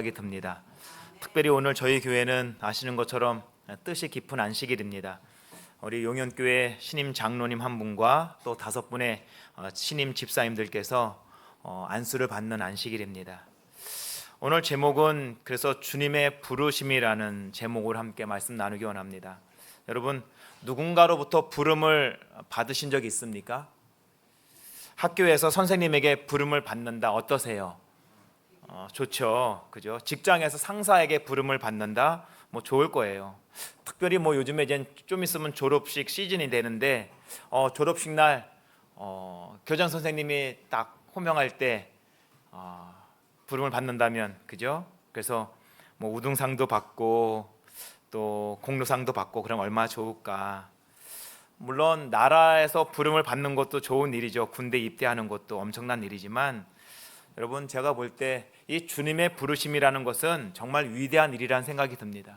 생각이 듭니다. 특별히 오늘 저희 교회는 아시는 것처럼 뜻이 깊은 안식일입니다. 우리 용현교회 신임 장로님 한 분과 또 5분의 신임 집사님들께서 안수를 받는 안식일입니다. 오늘 제목은 그래서 주님의 부르심이라는 제목을 함께 말씀 나누기 원합니다. 여러분, 누군가로부터 부름을 받으신 적이 있습니까? 학교에서 선생님에게 부름을 받는다, 어떠세요? 좋죠, 그죠? 직장에서 상사에게 부름을 받는다, 좋을 거예요. 특별히 요즘에 이제 좀 있으면 졸업식 시즌이 되는데 졸업식 날 교장 선생님이 딱 호명할 때 부름을 받는다면, 그죠? 그래서 우등상도 받고 또 공로상도 받고 그럼 얼마나 좋을까. 물론 나라에서 부름을 받는 것도 좋은 일이죠. 군대 입대하는 것도 엄청난 일이지만 여러분, 제가 볼 때 이 주님의 부르심이라는 것은 정말 위대한 일이라는 생각이 듭니다.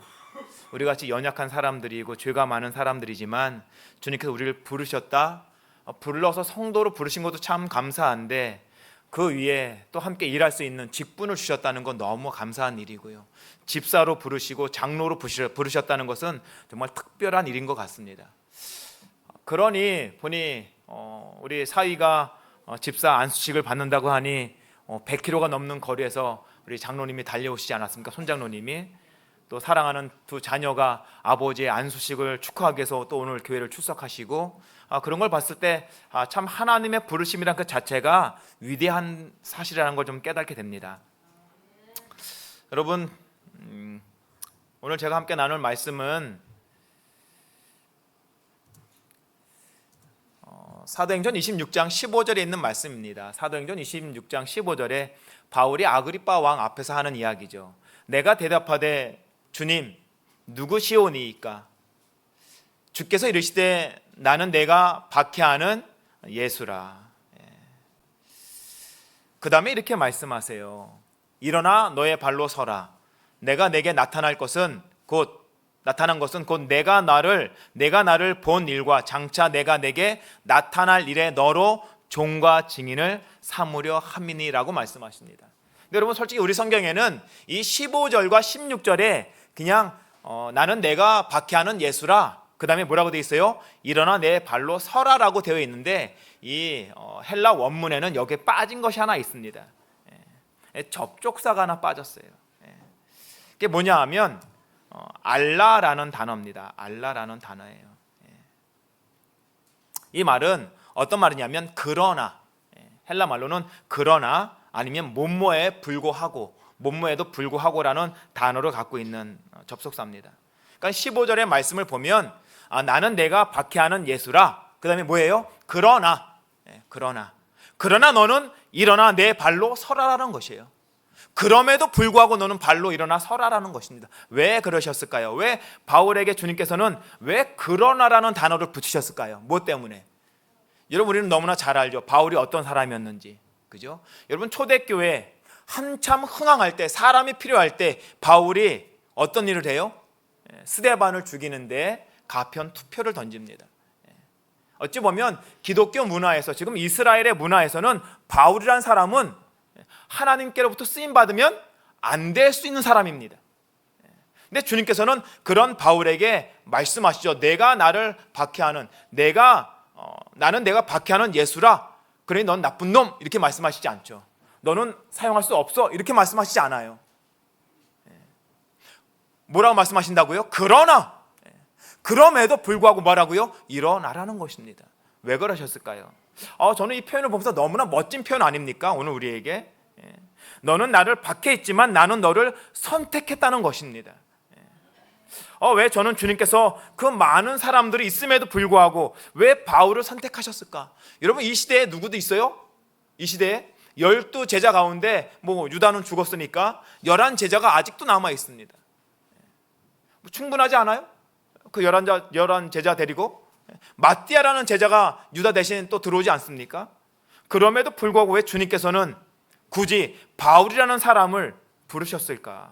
우리 같이 연약한 사람들이고 죄가 많은 사람들이지만 주님께서 우리를 부르셨다, 불러서 성도로 부르신 것도 참 감사한데 그 위에 또 함께 일할 수 있는 직분을 주셨다는 건 너무 감사한 일이고요. 집사로 부르시고 장로로 부르셨다는 것은 정말 특별한 일인 것 같습니다. 그러니 보니 우리 사위가 집사 안수식을 받는다고 하니 100km가 넘는 거리에서 우리 장로님이 달려오시지 않았습니까? 손장로님이. 또 사랑하는 두 자녀가 아버지의 안수식을 축하하기 위해서 또 오늘 교회를 출석하시고, 그런 걸 봤을 때 참 하나님의 부르심이란 그 자체가 위대한 사실이라는 걸 좀 깨닫게 됩니다. 여러분, 오늘 제가 함께 나눌 말씀은 사도행전 26장 15절에 있는 말씀입니다. 사도행전 26장 15절에 바울이 아그리빠 왕 앞에서 하는 이야기죠. 내가 대답하되 주님 누구시오니이까? 주께서 이르시되 나는 내가 박해하는 예수라. 그 다음에 이렇게 말씀하세요. 일어나 너의 발로 서라. 내가 내게 나타난 것은 곧 내가 나를 본 일과 장차 내가 내게 나타날 일에 너로 종과 증인을 삼으려 함이니라고 말씀하십니다. 근데 여러분, 솔직히 우리 성경에는 이 15절과 16절에 그냥 나는 내가 박해하는 예수라, 그 다음에 뭐라고 되어 있어요? 일어나 내 발로 서라라고 되어 있는데 이 헬라 원문에는 여기에 빠진 것이 하나 있습니다. 접촉사가 하나 빠졌어요. 그게 뭐냐 하면 알라라는 단어입니다. 알라라는 단어예요. 이 말은 어떤 말이냐면 그러나, 헬라 말로는 그러나 아니면 뭐뭐에 불구하고, 뭐뭐에도 불구하고라는 단어를 갖고 있는 접속사입니다. 그러니까 15절의 말씀을 보면 나는 내가 박해하는 예수라, 그 다음에 뭐예요? 그러나 너는 일어나 내 발로 서라라는 것이에요. 그럼에도 불구하고 너는 발로 일어나 서라라는 것입니다. 왜 그러셨을까요? 왜 바울에게 주님께서는 왜 그러나라는 단어를 붙이셨을까요? 뭐 때문에? 여러분, 우리는 너무나 잘 알죠. 바울이 어떤 사람이었는지, 그죠? 여러분, 초대교회 한참 흥황할 때, 사람이 필요할 때 바울이 어떤 일을 해요? 스데반을 죽이는데 가편 투표를 던집니다. 어찌 보면 기독교 문화에서, 지금 이스라엘의 문화에서는 바울이란 사람은 하나님께로부터 쓰임받으면 안 될 수 있는 사람입니다. 근데 주님께서는 그런 바울에게 말씀하시죠. 나는 내가 박해하는 예수라, 그러니 넌 나쁜 놈, 이렇게 말씀하시지 않죠. 너는 사용할 수 없어, 이렇게 말씀하시지 않아요. 뭐라고 말씀하신다고요? 그럼에도 불구하고 뭐라고요? 일어나라는 것입니다. 왜 그러셨을까요? 저는 이 표현을 보면서 너무나 멋진 표현 아닙니까? 오늘 우리에게 너는 나를 박해했지만 나는 너를 선택했다는 것입니다. 왜 저는 주님께서 그 많은 사람들이 있음에도 불구하고 왜 바울을 선택하셨을까? 여러분, 이 시대에 누구도 있어요? 이 시대에 12제자 가운데 유다는 죽었으니까 11제자가 아직도 남아 있습니다. 충분하지 않아요? 그 11제자 데리고 마띠아라는 제자가 유다 대신 또 들어오지 않습니까? 그럼에도 불구하고 왜 주님께서는 굳이 바울이라는 사람을 부르셨을까?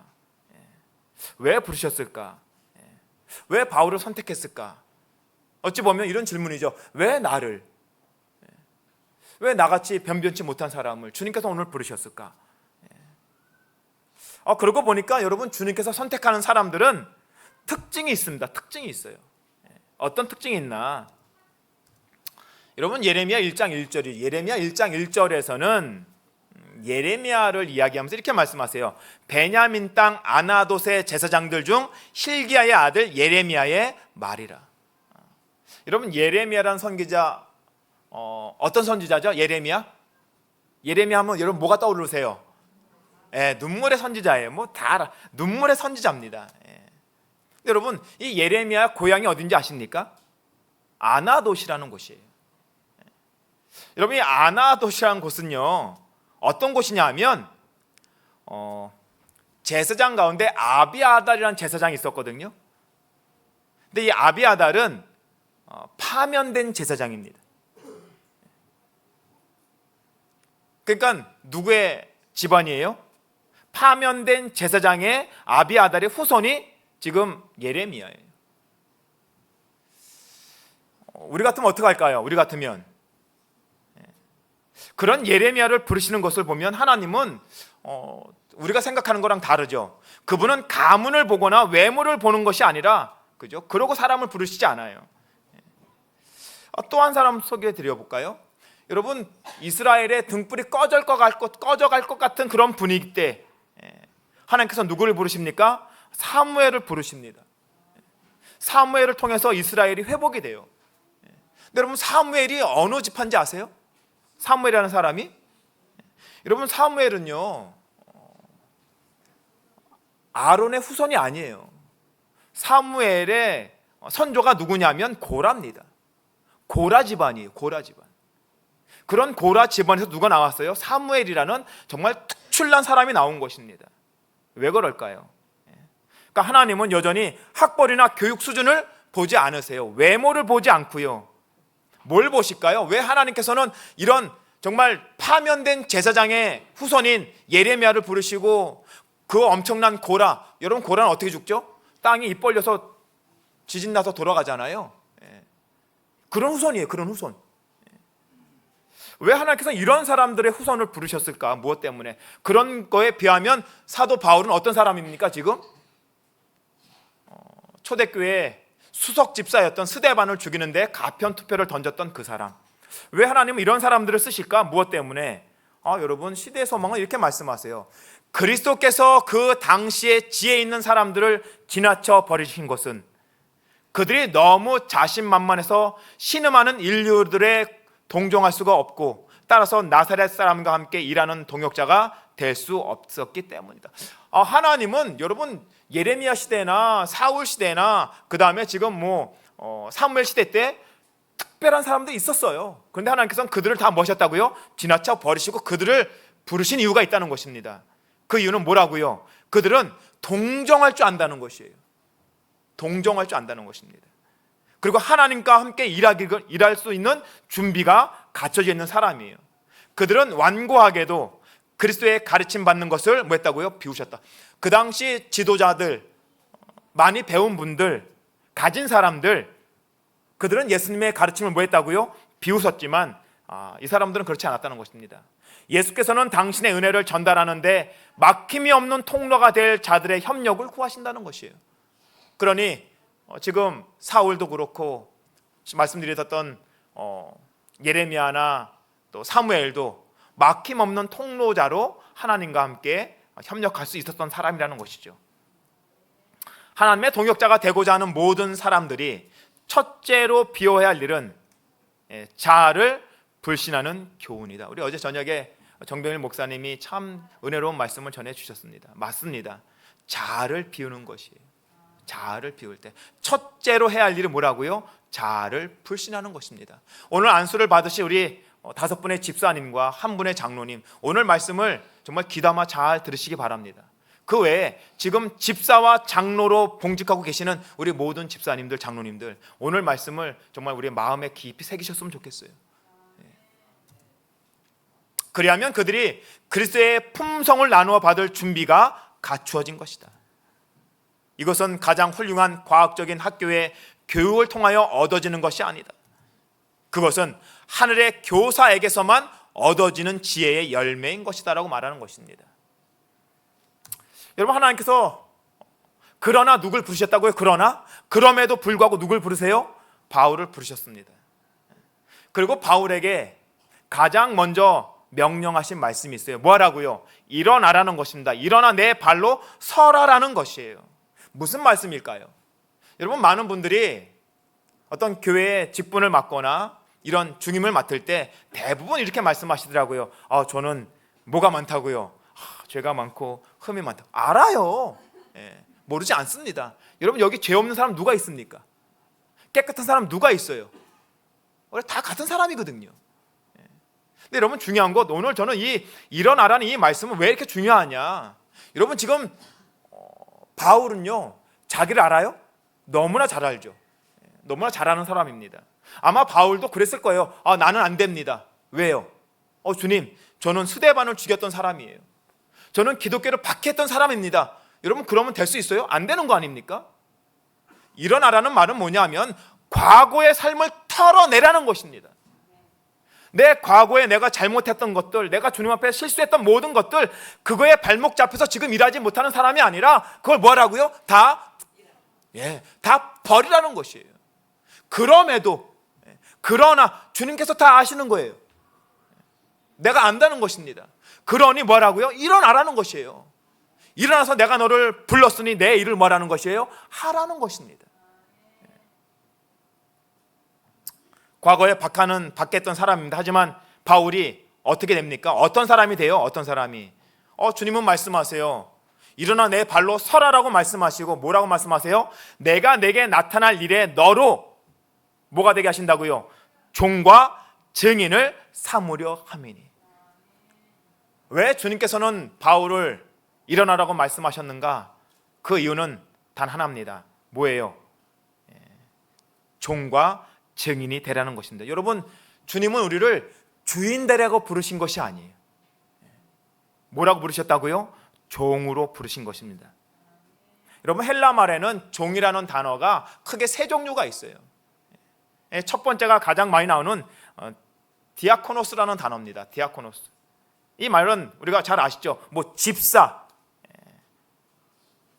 왜 부르셨을까? 왜 바울을 선택했을까? 어찌 보면 이런 질문이죠. 왜 나를? 왜 나같이 변변치 못한 사람을 주님께서 오늘 부르셨을까? 그러고 보니까 여러분, 주님께서 선택하는 사람들은 특징이 있습니다. 특징이 있어요. 어떤 특징이 있나? 여러분, 예레미야 1장 1절이 예레미야 1장 1절에서는 예레미야를 이야기하면서 이렇게 말씀하세요. 베냐민 땅 아나돗의 제사장들 중 hil기야의 아들 예레미야의 말이라. 여러분, 예레미야라는 선지자, 어떤 선지자죠? 예레미야 하면 여러분 뭐가 떠오르세요? 눈물의 선지자예요. 뭐 다 알아. 눈물의 선지자입니다. 여러분, 이 예레미야 고향이 어딘지 아십니까? 아나돗이라는 곳이에요. 여러분, 이 아나돗이라는 곳은요, 어떤 곳이냐 하면 제사장 가운데 아비아달이라는 제사장이 있었거든요. 근데 이 아비아달은 파면된 제사장입니다. 그러니까 누구의 집안이에요? 파면된 제사장의 아비아달의 후손이 지금 예레미야예요. 우리 같으면 어떻게 할까요? 우리 같으면 그런 예레미야를 부르시는 것을 보면 하나님은 우리가 생각하는 거랑 다르죠. 그분은 가문을 보거나 외모를 보는 것이 아니라, 그죠? 그러고 사람을 부르시지 않아요. 또 한 사람 소개해 드려볼까요? 여러분, 이스라엘의 등불이 꺼져갈 것 같은 그런 분위기 때 하나님께서 누구를 부르십니까? 사무엘을 부르십니다. 사무엘을 통해서 이스라엘이 회복이 돼요. 근데 여러분, 사무엘이 어느 집안인지 아세요? 사무엘이라는 사람이? 여러분, 사무엘은요, 아론의 후손이 아니에요. 사무엘의 선조가 누구냐면 고라입니다. 고라 집안이에요. 고라 집안. 그런 고라 집안에서 누가 나왔어요? 사무엘이라는 정말 특출난 사람이 나온 것입니다. 왜 그럴까요? 그러니까 하나님은 여전히 학벌이나 교육 수준을 보지 않으세요. 외모를 보지 않고요. 뭘 보실까요? 왜 하나님께서는 이런 정말 파면된 제사장의 후손인 예레미야를 부르시고 그 엄청난 고라, 여러분, 고라는 어떻게 죽죠? 땅이 입 벌려서 지진 나서 돌아가잖아요. 그런 후손이에요. 그런 후손. 왜 하나님께서 이런 사람들의 후손을 부르셨을까? 무엇 때문에? 그런 거에 비하면 사도 바울은 어떤 사람입니까? 지금 초대교회 수석 집사였던 스데반을 죽이는데 가편 투표를 던졌던 그 사람. 왜 하나님은 이런 사람들을 쓰실까? 무엇 때문에? 여러분, 시대의 소망은 이렇게 말씀하세요. 그리스도께서 그 당시에 지혜 있는 사람들을 지나쳐 버리신 것은 그들이 너무 자신만만해서 신음하는 인류들의 동정할 수가 없고, 따라서 나사렛 사람과 함께 일하는 동역자가 될 수 없었기 때문이다. 하나님은 여러분, 예레미야 시대나 사울 시대나 그 다음에 지금 사무엘 시대 때 특별한 사람들이 있었어요. 그런데 하나님께서는 그들을 다 뭐셨다고요? 지나쳐 버리시고 그들을 부르신 이유가 있다는 것입니다. 그 이유는 뭐라고요? 그들은 동정할 줄 안다는 것이에요. 동정할 줄 안다는 것입니다. 그리고 하나님과 함께 일할 수 있는 준비가 갖춰져 있는 사람이에요. 그들은 완고하게도 그리스도의 가르침 받는 것을 뭐 했다고요? 비우셨다. 그 당시 지도자들, 많이 배운 분들, 가진 사람들, 그들은 예수님의 가르침을 뭐 했다고요? 비웃었지만 이 사람들은 그렇지 않았다는 것입니다. 예수께서는 당신의 은혜를 전달하는데 막힘이 없는 통로가 될 자들의 협력을 구하신다는 것이에요. 그러니 지금 사울도 그렇고 말씀드렸던 예레미야나 또 사무엘도 막힘없는 통로자로 하나님과 함께 협력할 수 있었던 사람이라는 것이죠. 하나님의 동역자가 되고자 하는 모든 사람들이 첫째로 비워야 할 일은 자아를 불신하는 교훈이다. 우리 어제 저녁에 정병일 목사님이 참 은혜로운 말씀을 전해주셨습니다. 맞습니다. 자아를 비우는 것이에요. 자아를 비울 때 첫째로 해야 할 일은 뭐라고요? 자아를 불신하는 것입니다. 오늘 안수를 받으실 우리 5분의 집사님과 1분의 장로님, 오늘 말씀을 정말 귀담아 잘 들으시기 바랍니다. 그 외에 지금 집사와 장로로 봉직하고 계시는 우리 모든 집사님들, 장로님들, 오늘 말씀을 정말 우리의 마음에 깊이 새기셨으면 좋겠어요. 그리하면 그들이 그리스도의 품성을 나누어 받을 준비가 갖추어진 것이다. 이것은 가장 훌륭한 과학적인 학교의 교육을 통하여 얻어지는 것이 아니다. 그것은 하늘의 교사에게서만 얻어지는 지혜의 열매인 것이다 라고 말하는 것입니다. 여러분, 하나님께서 그러나 누굴 부르셨다고요? 그럼에도 불구하고 누굴 부르세요? 바울을 부르셨습니다. 그리고 바울에게 가장 먼저 명령하신 말씀이 있어요. 뭐라고요? 일어나라는 것입니다. 일어나 내 발로 서라라는 것이에요. 무슨 말씀일까요? 여러분, 많은 분들이 어떤 교회에 직분을 맡거나 이런 중임을 맡을 때 대부분 이렇게 말씀하시더라고요. 저는 뭐가 많다고요? 죄가 많고 흠이 많다. 알아요. 모르지 않습니다. 여러분, 여기 죄 없는 사람 누가 있습니까? 깨끗한 사람 누가 있어요? 원래 다 같은 사람이거든요. 근데 여러분, 중요한 것, 오늘 저는 이 일어나라는 이 말씀은 왜 이렇게 중요하냐? 여러분, 지금 바울은요, 자기를 알아요? 너무나 잘 알죠. 너무나 잘 아는 사람입니다. 아마 바울도 그랬을 거예요. 나는 안 됩니다. 왜요? 주님, 저는 스데반을 죽였던 사람이에요. 저는 기독교를 박해했던 사람입니다. 여러분, 그러면 될 수 있어요? 안 되는 거 아닙니까? 일어나라는 말은 뭐냐면 과거의 삶을 털어내라는 것입니다. 내 과거에 내가 잘못했던 것들, 내가 주님 앞에 실수했던 모든 것들, 그거에 발목 잡혀서 지금 일하지 못하는 사람이 아니라 그걸 뭐라고요? 다 버리라는 것이에요. 그러나 주님께서 다 아시는 거예요. 내가 안다는 것입니다. 그러니 뭐라고요? 일어나라는 것이에요. 일어나서 내가 너를 불렀으니 내 일을 뭐라는 것이에요? 하라는 것입니다. 과거에 박했던 사람입니다. 하지만 바울이 어떻게 됩니까? 어떤 사람이 돼요? 어떤 사람이? 주님은 말씀하세요. 일어나 내 발로 서라라고 말씀하시고 뭐라고 말씀하세요? 내가 내게 나타날 일에 너로 뭐가 되게 하신다고요? 종과 증인을 삼으려 함이니. 왜 주님께서는 바울을 일어나라고 말씀하셨는가? 그 이유는 단 하나입니다. 뭐예요? 종과 증인이 되라는 것입니다. 여러분, 주님은 우리를 주인 되라고 부르신 것이 아니에요. 뭐라고 부르셨다고요? 종으로 부르신 것입니다. 여러분, 헬라 말에는 종이라는 단어가 크게 세 종류가 있어요. 첫 번째가 가장 많이 나오는 디아코노스라는 단어입니다. 디아코노스. 이 말은 우리가 잘 아시죠? 집사,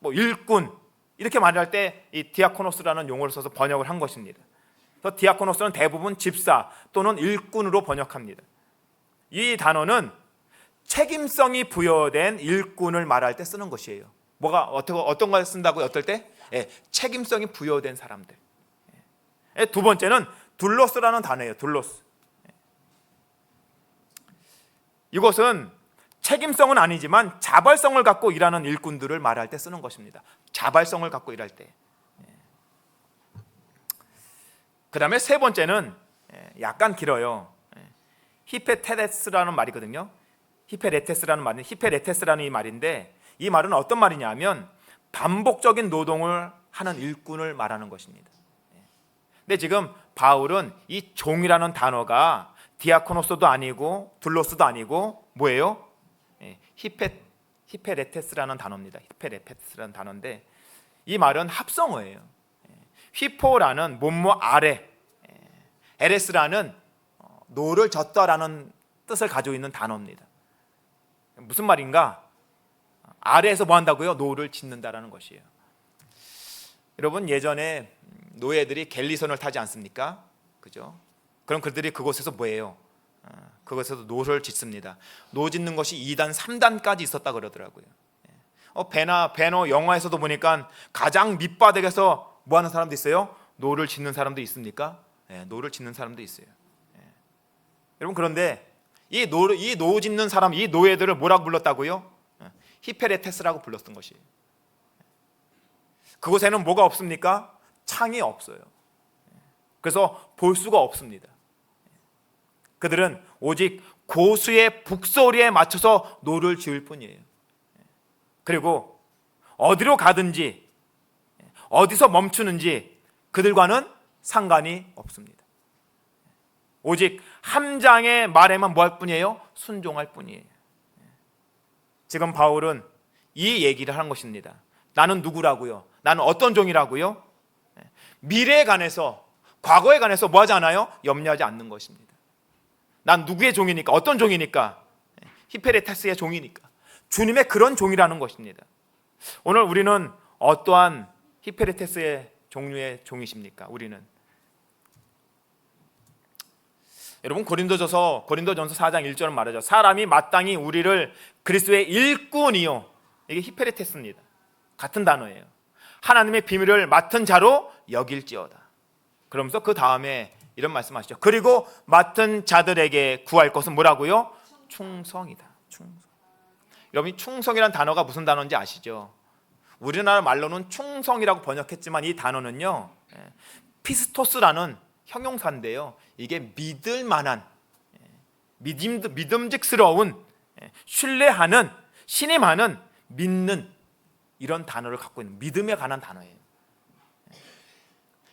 일꾼, 이렇게 말할 때 이 디아코노스라는 용어를 써서 번역을 한 것입니다. 그래서 디아코노스는 대부분 집사 또는 일꾼으로 번역합니다. 이 단어는 책임성이 부여된 일꾼을 말할 때 쓰는 것이에요. 어떤 걸 쓴다고요? 어떨 때? 책임성이 부여된 사람들. 두 번째는 둘로스라는 단어예요. 둘로스. 이것은 책임성은 아니지만 자발성을 갖고 일하는 일꾼들을 말할 때 쓰는 것입니다. 자발성을 갖고 일할 때. 그 다음에 세 번째는 약간 길어요. 히페테레스라는 말이거든요. 히페레테스라는 이 말인데, 이 말은 어떤 말이냐면 반복적인 노동을 하는 일꾼을 말하는 것입니다. 근데 지금 바울은 이 종이라는 단어가 디아코노스도 아니고 둘로스도 아니고 뭐예요? 히페레테스라는 단어입니다. 히페레테스라는 단어인데, 이 말은 합성어예요. 휘포라는 뭐뭐 아래, 에레스라는 노를 젓다라는 뜻을 가지고 있는 단어입니다. 무슨 말인가? 아래에서 뭐 한다고요? 노를 짓는다라는 것이에요. 여러분, 예전에 노예들이 갤리선을 타지 않습니까? 그죠? 그럼 그들이 그곳에서 뭐예요? 그곳에서 노를 짓습니다. 노 짓는 것이 2단, 3단까지 있었다 그러더라고요. 배너 영화에서도 보니까 가장 밑바닥에서 뭐 하는 사람도 있어요? 노를 짓는 사람도 있습니까? 노를 짓는 사람도 있어요. 여러분, 그런데 이 노 짓는 사람, 이 노예들을 뭐라고 불렀다고요? 히페레테스라고 불렀던 것이에요. 그곳에는 뭐가 없습니까? 창이 없어요. 그래서 볼 수가 없습니다. 그들은 오직 고수의 북소리에 맞춰서 노를 지을 뿐이에요. 그리고 어디로 가든지 어디서 멈추는지 그들과는 상관이 없습니다. 오직 함장의 말에만 뭐 할 뿐이에요? 순종할 뿐이에요. 지금 바울은 이 얘기를 하는 것입니다. 나는 누구라고요? 나는 어떤 종이라고요? 미래에 관해서, 과거에 관해서 뭐 하지 않아요? 염려하지 않는 것입니다. 난 누구의 종이니까? 어떤 종이니까? 히페레테스의 종이니까. 주님의 그런 종이라는 것입니다. 오늘 우리는 어떠한 히페레테스의 종류의 종이십니까? 우리는 여러분 고린도전서 4장 1절은 말하죠. 사람이 마땅히 우리를 그리스도의 일꾼이요, 이게 히페레테스입니다. 같은 단어예요. 하나님의 비밀을 맡은 자로 여길지어다. 그러면서 그 다음에 이런 말씀하시죠. 그리고 맡은 자들에게 구할 것은 뭐라고요? 충성이다. 충성. 여러분, 충성이란 단어가 무슨 단어인지 아시죠? 우리나라 말로는 충성이라고 번역했지만 이 단어는요, 피스토스라는 형용사인데요, 이게 믿을 만한, 믿음직스러운, 신뢰하는, 신임하는, 믿는, 이런 단어를 갖고 있는, 믿음에 관한 단어예요.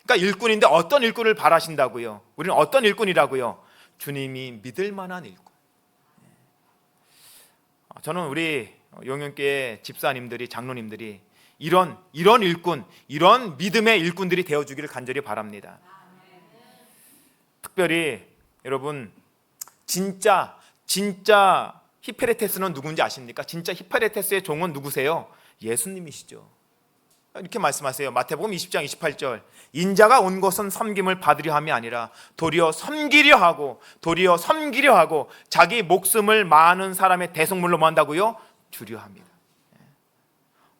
그러니까 일꾼인데 어떤 일꾼을 바라신다고요? 우리는 어떤 일꾼이라고요? 주님이 믿을 만한 일꾼. 저는 우리 용현교회 집사님들이, 장로님들이 이런 일꾼, 이런 믿음의 일꾼들이 되어주기를 간절히 바랍니다. 특별히 여러분, 진짜 히페레테스는 누군지 아십니까? 진짜 히페레테스의 종은 누구세요? 예수님이시죠. 이렇게 말씀하세요. 마태복음 20장 28절. 인자가 온 것은 섬김을 받으려 함이 아니라 도리어 섬기려 하고 자기 목숨을 많은 사람의 대속물로 뭐 한다고요? 주려 합니다.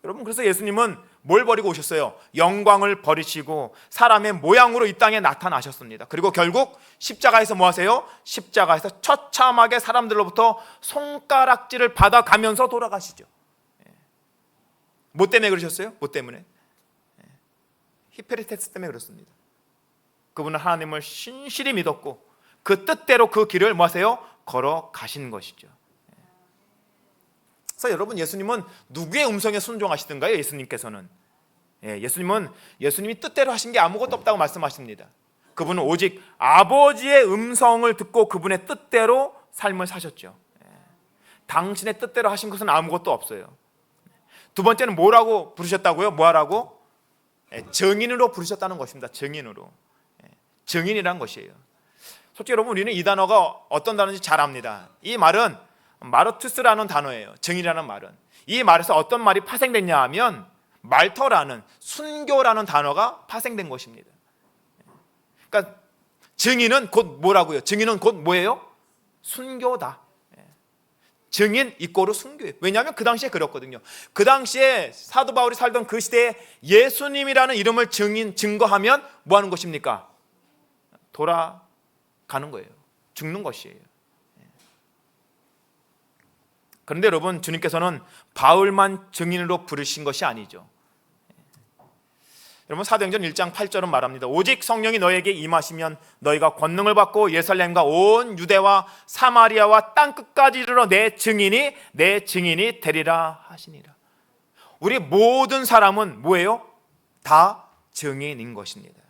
여러분, 그래서 예수님은 뭘 버리고 오셨어요? 영광을 버리시고 사람의 모양으로 이 땅에 나타나셨습니다. 그리고 결국 십자가에서 뭐 하세요? 십자가에서 처참하게 사람들로부터 손가락질을 받아가면서 돌아가시죠. 뭐 때문에 그러셨어요? 뭐 때문에? 히페레테스 때문에 그렇습니다. 그분은 하나님을 신실히 믿었고 그 뜻대로 그 길을 뭐 하세요? 걸어가신 것이죠. 그래서 여러분, 예수님은 누구의 음성에 순종하시던가요? 예수님께서는 예수님이 뜻대로 하신 게 아무것도 없다고 말씀하십니다. 그분은 오직 아버지의 음성을 듣고 그분의 뜻대로 삶을 사셨죠. 당신의 뜻대로 하신 것은 아무것도 없어요. 두 번째는 뭐라고 부르셨다고요? 뭐하라고? 증인으로 부르셨다는 것입니다. 증인으로. 증인이란 것이에요. 솔직히 여러분, 우리는 이 단어가 어떤 단어인지 잘 압니다. 이 말은 마르투스라는 단어예요. 증인이라는 말은. 이 말에서 어떤 말이 파생됐냐 하면 말터라는, 순교라는 단어가 파생된 것입니다. 그러니까 증인은 곧 뭐라고요? 증인은 곧 뭐예요? 순교다. 증인 이꼬르 순교예요. 왜냐하면 그 당시에 그렇거든요. 그 당시에 사도 바울이 살던 그 시대에 예수님이라는 이름을 증거하면 뭐 하는 것입니까? 돌아가는 거예요. 죽는 것이에요. 그런데 여러분, 주님께서는 바울만 증인으로 부르신 것이 아니죠. 여러분, 사도행전 1장 8절은 말합니다. 오직 성령이 너에게 임하시면 너희가 권능을 받고 예루살렘과 온 유대와 사마리아와 땅끝까지 이르러 내 증인이 되리라 하시니라. 우리 모든 사람은 뭐예요? 다 증인인 것입니다.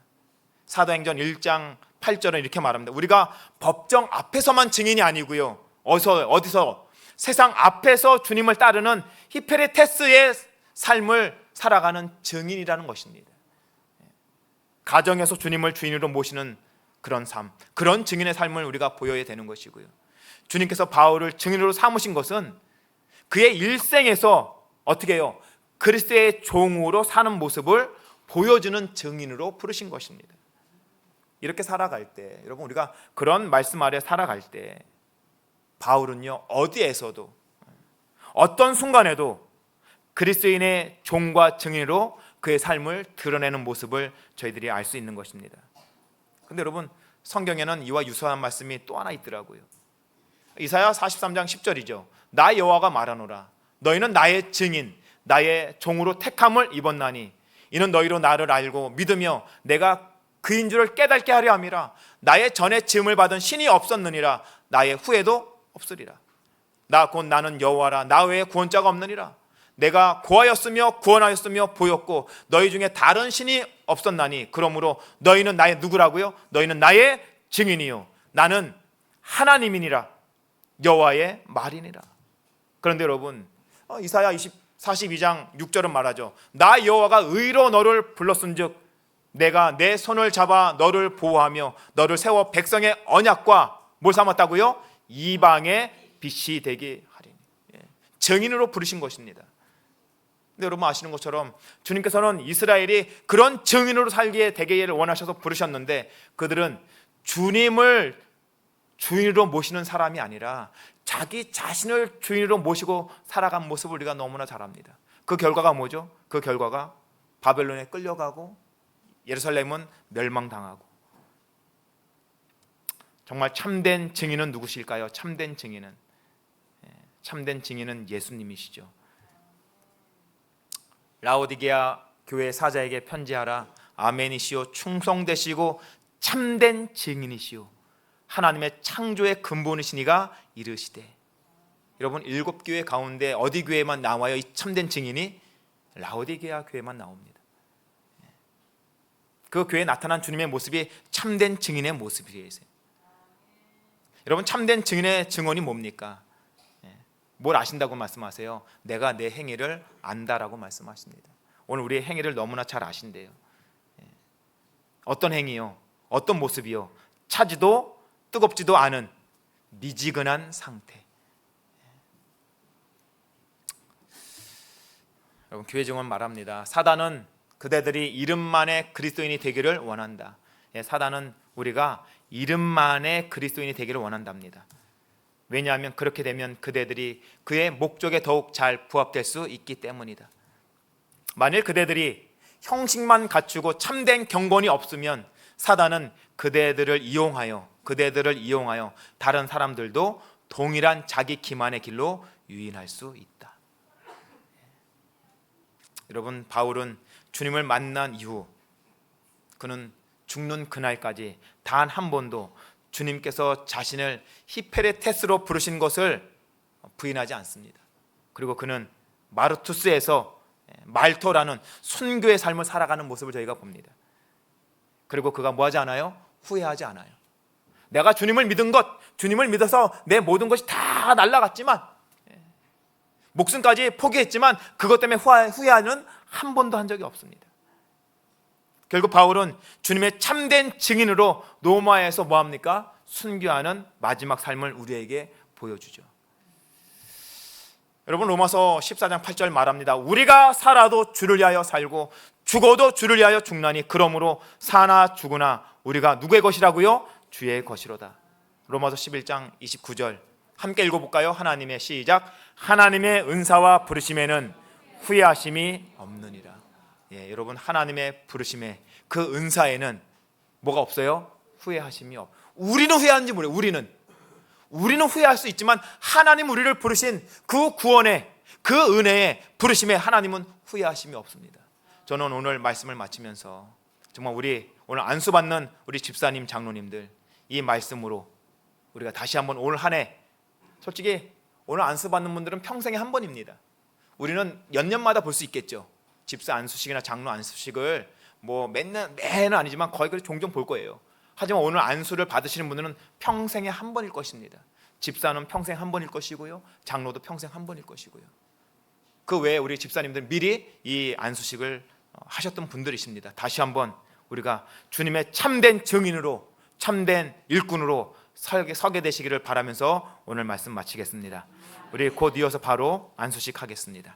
사도행전 1장 8절은 이렇게 말합니다. 우리가 법정 앞에서만 증인이 아니고요, 어디서? 세상 앞에서 주님을 따르는 히페레테스의 삶을 살아가는 증인이라는 것입니다. 가정에서 주님을 주인으로 모시는 그런 삶, 그런 증인의 삶을 우리가 보여야 되는 것이고요. 주님께서 바울을 증인으로 삼으신 것은 그의 일생에서 어떻게 해요? 그리스도의 종으로 사는 모습을 보여주는 증인으로 부르신 것입니다. 이렇게 살아갈 때, 여러분, 우리가 그런 말씀 아래 살아갈 때 바울은요, 어디에서도 어떤 순간에도 그리스도인의 종과 증인으로 그의 삶을 드러내는 모습을 저희들이 알 수 있는 것입니다. 그런데 여러분, 성경에는 이와 유사한 말씀이 또 하나 있더라고요. 이사야 43장 10절이죠. 나 여호와가 말하노라. 너희는 나의 증인, 나의 종으로 택함을 입었나니 이는 너희로 나를 알고 믿으며 내가 그인 줄을 깨닫게 하려 함이라. 나의 전에 지음을 받은 신이 없었느니라. 나의 후에도 없으리라. 나 곧 나는 여호와라. 나 외에 구원자가 없느니라. 내가 고하였으며 구원하였으며 보였고 너희 중에 다른 신이 없었나니 그러므로 너희는 나의 누구라고요? 너희는 나의 증인이요 나는 하나님이니라. 여호와의 말이니라. 그런데 여러분, 이사야 42장 6절은 말하죠. 나 여호와가 의로 너를 불렀은즉 내가 내 손을 잡아 너를 보호하며 너를 세워 백성의 언약과 뭘 삼았다고요? 이방의 빛이 되게 하리니. 증인으로 부르신 것입니다. 근데 여러분 아시는 것처럼 주님께서는 이스라엘이 그런 증인으로 살기에 되기를 원하셔서 부르셨는데 그들은 주님을 주인으로 모시는 사람이 아니라 자기 자신을 주인으로 모시고 살아간 모습을 우리가 너무나 잘 압니다. 그 결과가 뭐죠? 그 결과가 바벨론에 끌려가고 예루살렘은 멸망당하고. 정말 참된 증인은 누구실까요? 참된 증인은 예수님이시죠. 라오디게아 교회 사자에게 편지하라. 아멘이시오. 충성되시고 참된 증인이시오. 하나님의 창조의 근본이시니가 이르시되. 여러분 7교회 가운데 어디 교회만 나와요? 이 참된 증인이 라오디게아 교회만 나옵니다. 그 교회에 나타난 주님의 모습이 참된 증인의 모습이에요. 여러분 참된 증인의 증언이 뭡니까? 뭘 아신다고 말씀하세요? 내가 내 행위를 안다라고 말씀하십니다. 오늘 우리의 행위를 너무나 잘 아신대요. 어떤 행위요? 어떤 모습이요? 차지도 뜨겁지도 않은 미지근한 상태. 여러분 교회 증언 말합니다. 사단은 그대들이 이름만의 그리스도인이 되기를 원한다. 사단은 우리가 이름만의 그리스도인이 되기를 원한답니다. 왜냐하면 그렇게 되면 그대들이 그의 목적에 더욱 잘 부합될 수 있기 때문이다. 만일 그대들이 형식만 갖추고 참된 경건이 없으면 사단은 그대들을 이용하여 다른 사람들도 동일한 자기 기만의 길로 유인할 수 있다. 여러분 바울은 주님을 만난 이후 그는 죽는 그날까지 단 한 번도 주님께서 자신을 히페레테스로 부르신 것을 부인하지 않습니다. 그리고 그는 마르투스에서 말토라는 순교의 삶을 살아가는 모습을 저희가 봅니다. 그리고 그가 뭐하지 않아요? 후회하지 않아요. 내가 주님을 믿은 것, 주님을 믿어서 내 모든 것이 다 날아갔지만, 목숨까지 포기했지만 그것 때문에 후회하는 한 번도 한 적이 없습니다. 결국 바울은 주님의 참된 증인으로 로마에서 뭐합니까? 순교하는 마지막 삶을 우리에게 보여주죠. 여러분 로마서 14장 8절 말합니다. 우리가 살아도 주를 위하여 살고 죽어도 주를 위하여 죽나니 그러므로 사나 죽으나 우리가 누구의 것이라고요? 주의 것이로다. 로마서 11장 29절 함께 읽어볼까요? 하나님의 시작. 하나님의 은사와 부르심에는 후회하심이 없느니라. 여러분 하나님의 부르심에 그 은사에는 뭐가 없어요? 후회하심이 없어요. 우리는 후회하는지 모르요. 우리는 후회할 수 있지만 하나님 우리를 부르신 그 구원에 그 은혜에 부르심에 하나님은 후회하심이 없습니다. 저는 오늘 말씀을 마치면서 정말 우리 오늘 안수받는 우리 집사님 장로님들 이 말씀으로 우리가 다시 한번 올 한 해 솔직히 오늘 안수받는 분들은 평생에 한 번입니다. 우리는 연년마다 볼 수 있겠죠. 집사 안수식이나 장로 안수식을 뭐 매는 아니지만 거의 종종 볼 거예요. 하지만 오늘 안수를 받으시는 분들은 평생에 한 번일 것입니다. 집사는 평생 한 번일 것이고요. 장로도 평생 한 번일 것이고요. 그 외에 우리 집사님들 미리 이 안수식을 하셨던 분들이십니다. 다시 한번 우리가 주님의 참된 증인으로 참된 일꾼으로 서게 되시기를 바라면서 오늘 말씀 마치겠습니다. 우리 곧 이어서 바로 안수식 하겠습니다.